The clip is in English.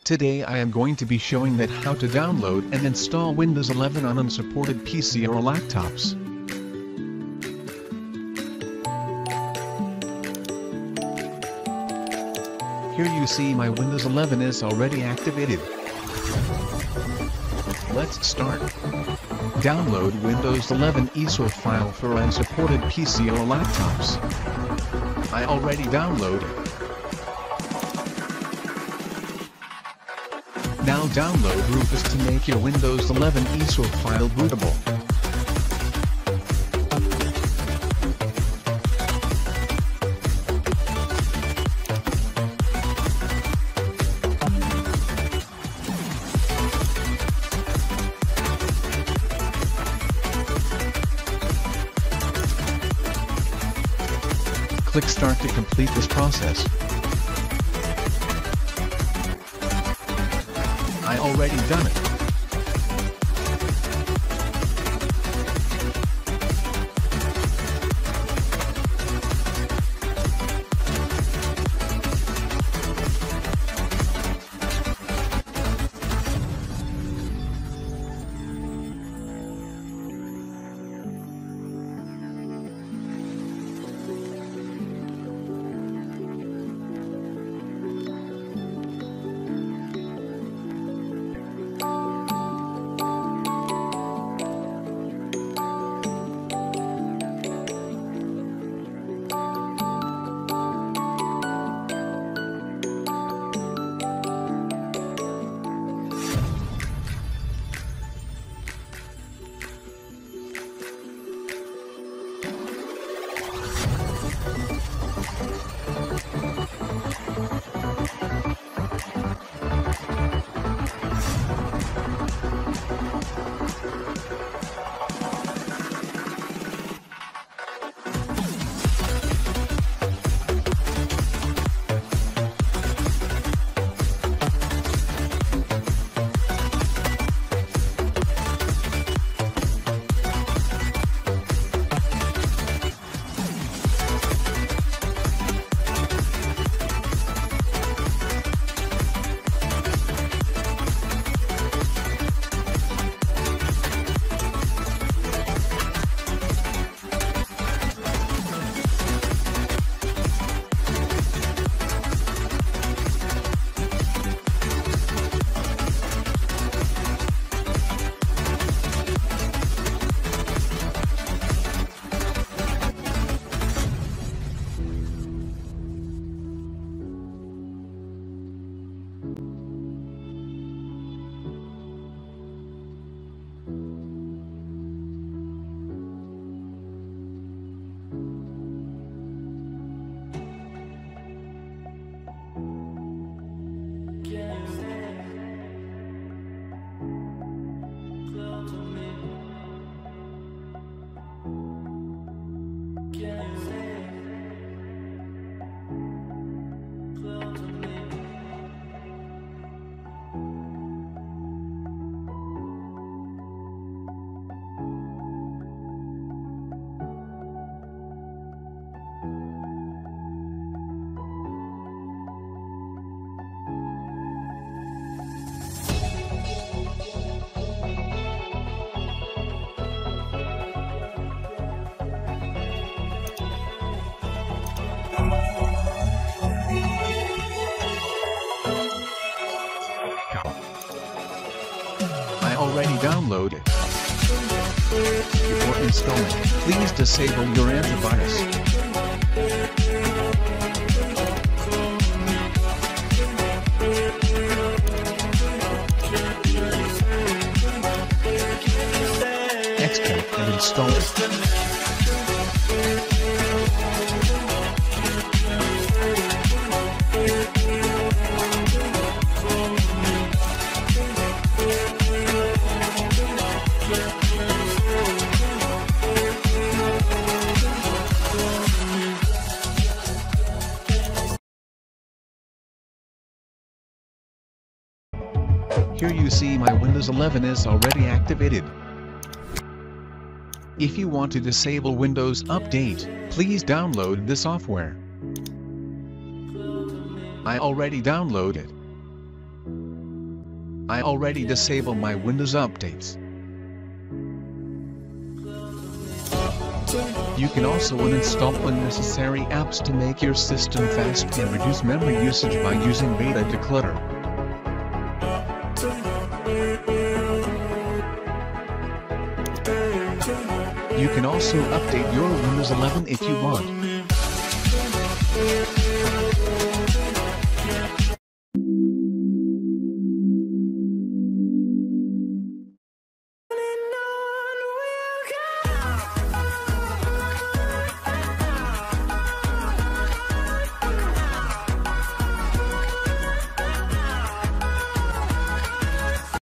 Today I am going to be showing that how to download and install Windows 11 on unsupported PC or laptops. Here you see my Windows 11 is already activated. Let's start. Download Windows 11 eSource file for unsupported PC or laptops. I already downloaded. Now download RUFUS to make your Windows 11 eSource file bootable. Click Start to complete this process. I already done it. I already downloaded. Before installing, please disable your antivirus. Extract and install it. Here you see my Windows 11 is already activated. If you want to disable Windows Update, please download the software. I already downloaded. I already disable my Windows updates. You can also uninstall unnecessary apps to make your system fast and reduce memory usage by using Beta Declutter. You can also update your Windows 11 if you want.